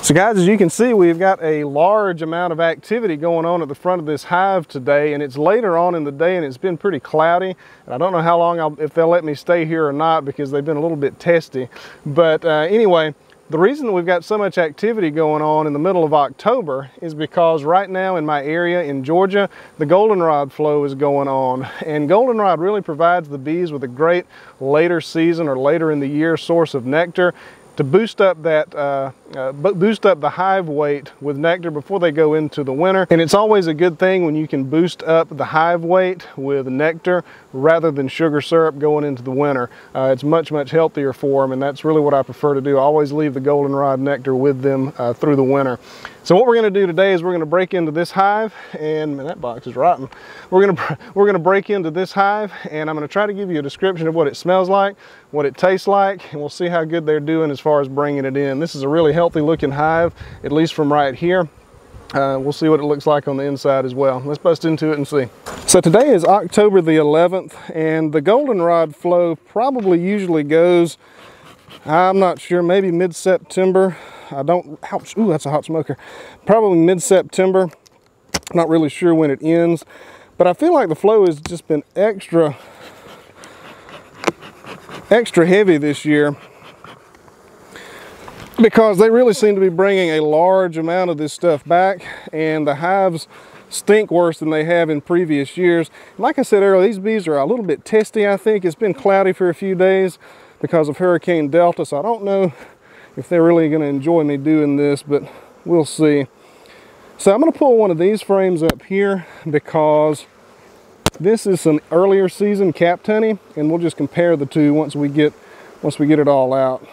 So guys, as you can see, we've got a large amount of activity going on at the front of this hive today, and it's later on in the day and it's been pretty cloudy. And I don't know how long if they'll let me stay here or not, because they've been a little bit testy. But anyway, the reason that we've got so much activity going on in the middle of October is because right now in my area in Georgia, the goldenrod flow is going on. And goldenrod really provides the bees with a great later season or later in the year source of nectar to boost up that boost up the hive weight with nectar before they go into the winter. And it's always a good thing when you can boost up the hive weight with nectar rather than sugar syrup going into the winter. It's much healthier for them, and that's really what I prefer to do. I always leave the goldenrod nectar with them through the winter. So what we're going to do today is we're going to break into this hive, and man, that box is rotten. We're going to break into this hive, and I'm going to try to give you a description of what it smells like, what it tastes like, and we'll see how good they're doing as far as bringing it in. This is a really healthy looking hive, at least from right here. We'll see what it looks like on the inside as well. Let's bust into it and see. So today is October the 11th, and the goldenrod flow probably usually goes, I'm not sure, maybe mid-September. Ouch, ooh, that's a hot smoker. Probably mid-September. Not really sure when it ends, but I feel like the flow has just been extra heavy this year, because they really seem to be bringing a large amount of this stuff back, and the hives stink worse than they have in previous years. Like I said earlier, these bees are a little bit testy, I think. It's been cloudy for a few days because of Hurricane Delta, so I don't know if they're really going to enjoy me doing this, but we'll see. So I'm going to pull one of these frames up here because this is some earlier season capped honey, and we'll just compare the two once we get it all out.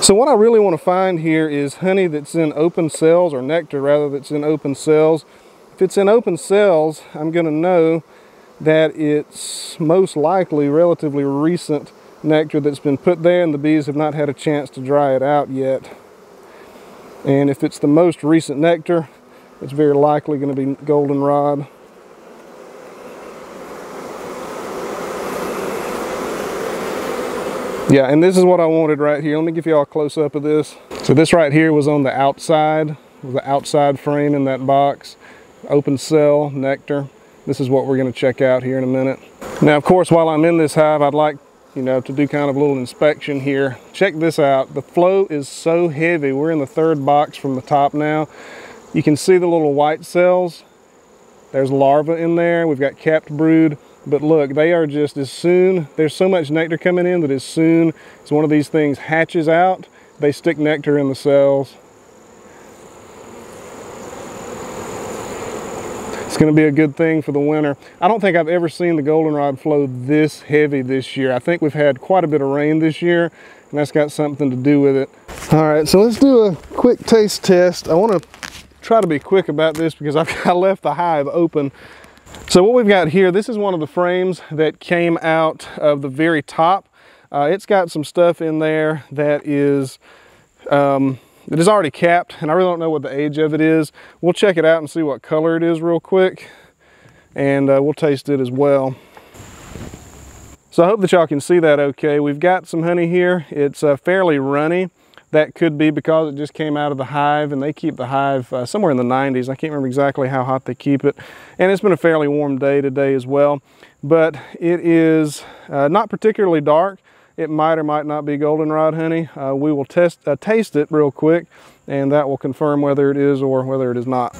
So what I really want to find here is honey that's in open cells, or nectar rather, that's in open cells. If it's in open cells, I'm going to know that it's most likely relatively recent nectar that's been put there, and the bees have not had a chance to dry it out yet. And if it's the most recent nectar, it's very likely going to be goldenrod. Yeah, and this is what I wanted right here. Let me give you all a close-up of this. So this right here was on the outside frame in that box. Open cell, nectar. This is what we're going to check out here in a minute. Now, of course, while I'm in this hive, I'd like, to do kind of a little inspection here. Check this out. The flow is so heavy. We're in the third box from the top now. You can see the little white cells. There's larvae in there. We've got capped brood. But look, they are just, as soon, there's so much nectar coming in that as soon as one of these things hatches out, they stick nectar in the cells. It's going to be a good thing for the winter. I don't think I've ever seen the goldenrod flow this heavy this year. I think we've had quite a bit of rain this year, and that's got something to do with it. All right, so let's do a quick taste test. I want to try to be quick about this because I left the hive open. So what we've got here, this is one of the frames that came out of the very top. It's got some stuff in there that is already capped, and I really don't know what the age of it is. We'll check it out and see what color it is real quick, and we'll taste it as well. So I hope that y'all can see that okay. We've got some honey here. It's fairly runny. That could be because it just came out of the hive, and they keep the hive somewhere in the 90s. I can't remember exactly how hot they keep it. And it's been a fairly warm day today as well. But it is not particularly dark. It might or might not be goldenrod honey. We will taste it real quick, and that will confirm whether it is or whether it is not.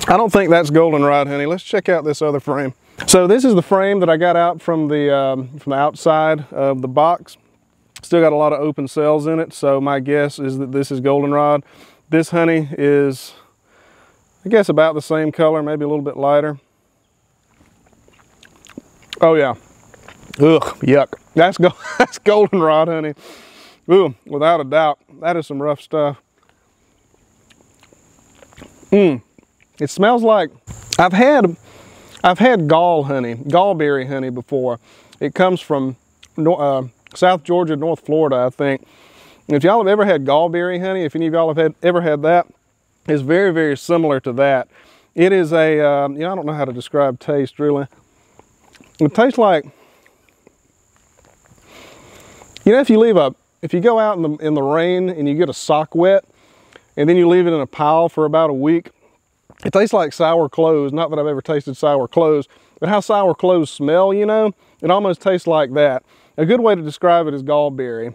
I don't think that's goldenrod honey. Let's check out this other frame. So this is the frame that I got out from the outside of the box. Still got a lot of open cells in it, so my guess is that this is goldenrod. This honey is, I guess, about the same color, maybe a little bit lighter. Oh yeah. Ugh, yuck. That's goldenrod honey. Ooh, without a doubt. That is some rough stuff. It smells like, I've had gall honey, gallberry honey before. It comes from South Georgia, North Florida, I think. And if y'all have ever had gallberry honey, if any of y'all have ever had that, it's very, very similar to that. It is a, I don't know how to describe taste really. It tastes like, if you go out in the rain and you get a sock wet, and then you leave it in a pile for about a week, it tastes like sour clothes. Not that I've ever tasted sour clothes, but how sour clothes smell, it almost tastes like that. A good way to describe it is gallberry.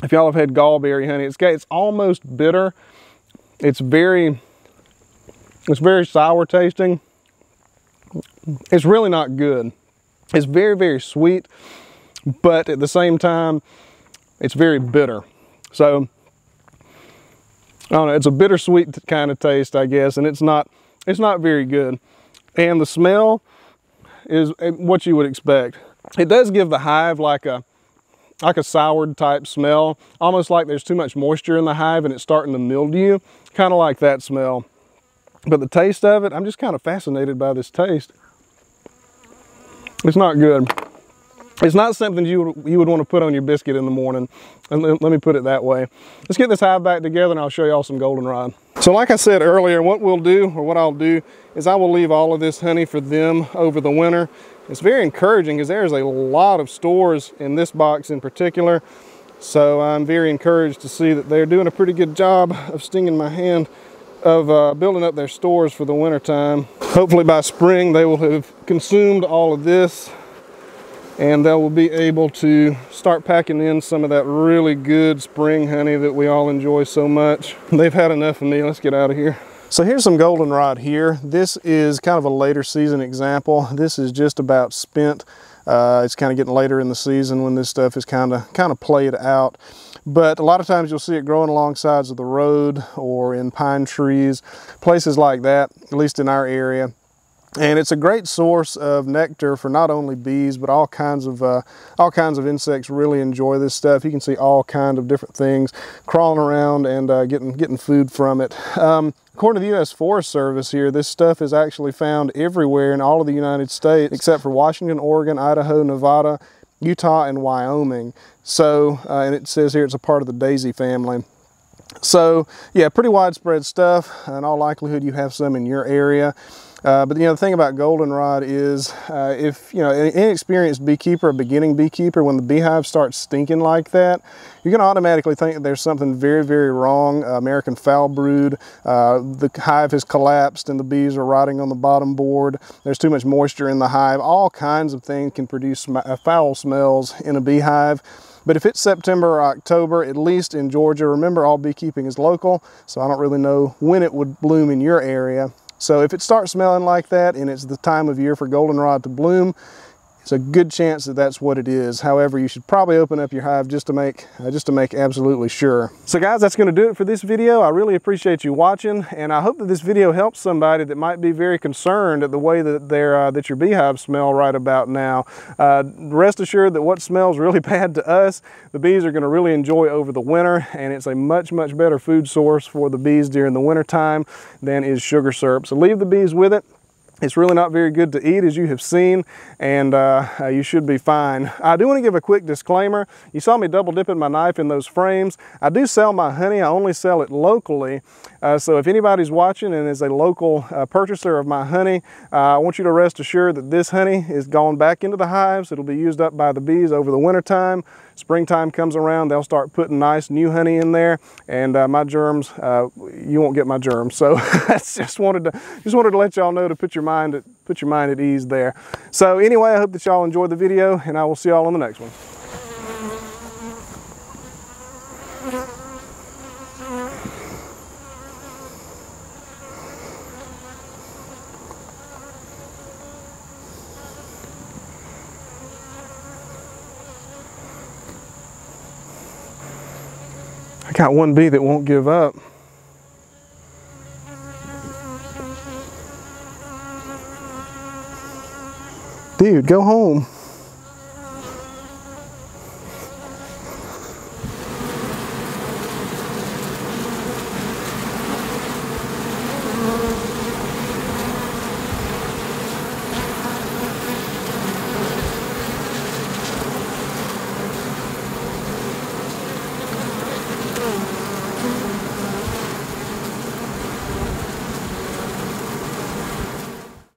If y'all have had gallberry honey, it's almost bitter. It's very sour tasting. It's really not good. It's very, very sweet, but at the same time, it's very bitter. So, I don't know, it's a bittersweet kind of taste, I guess, and it's not very good. And the smell is what you would expect. It does give the hive like a soured type smell, almost like there's too much moisture in the hive and it's starting to mildew, kind of like that smell. But the taste of it, I'm just kind of fascinated by this taste. It's not good. It's not something you would want to put on your biscuit in the morning. And let me put it that way. Let's get this hive back together and I'll show y'all some goldenrod. So like I said earlier, what I'll do is I will leave all of this honey for them over the winter. It's very encouraging because there's a lot of stores in this box in particular. So I'm very encouraged to see that they're doing a pretty good job of stinging my hand of building up their stores for the winter time. Hopefully by spring they will have consumed all of this and they will be able to start packing in some of that really good spring honey that we all enjoy so much. They've had enough of me. Let's get out of here. So here's some goldenrod here. This is kind of a later season example. This is just about spent. It's kind of getting later in the season when this stuff is kind of played out. But a lot of times you'll see it growing along sides of the road or in pine trees, places like that, at least in our area. And it's a great source of nectar for not only bees, but all kinds of insects really enjoy this stuff. You can see all kinds of different things crawling around and getting food from it. According to the U.S. Forest Service here, this stuff is actually found everywhere in all of the United States, except for Washington, Oregon, Idaho, Nevada, Utah, and Wyoming. So, and it says here it's a part of the daisy family. So, yeah, pretty widespread stuff. In all likelihood, you have some in your area. But the thing about goldenrod is if an inexperienced beekeeper, a beginning beekeeper, when the beehive starts stinking like that, you're going to automatically think that there's something very, very wrong. American foul brood, the hive has collapsed and the bees are rotting on the bottom board. There's too much moisture in the hive. All kinds of things can produce foul smells in a beehive. But if it's September or October, at least in Georgia, remember all beekeeping is local, so I don't really know when it would bloom in your area. So if it starts smelling like that and it's the time of year for goldenrod to bloom, it's a good chance that that's what it is. However, you should probably open up your hive just to make absolutely sure. So guys, that's going to do it for this video. I really appreciate you watching, and I hope that this video helps somebody that might be very concerned at the way that that your beehives smell right about now. Rest assured that what smells really bad to us, the bees are going to really enjoy over the winter, and it's a much, much better food source for the bees during the winter time than is sugar syrup. So leave the bees with it. It's really not very good to eat, as you have seen, and you should be fine. I do want to give a quick disclaimer. You saw me double dipping my knife in those frames. I do sell my honey. I only sell it locally. So if anybody's watching and is a local purchaser of my honey, I want you to rest assured that this honey is gone back into the hives. It'll be used up by the bees over the winter time. Springtime comes around, they'll start putting nice new honey in there, and my germs, you won't get my germs. So I just wanted to let y'all know to put your mind at ease there. So anyway, I hope that y'all enjoyed the video, and I will see y'all on the next one. I got one bee that won't give up. Dude, go home.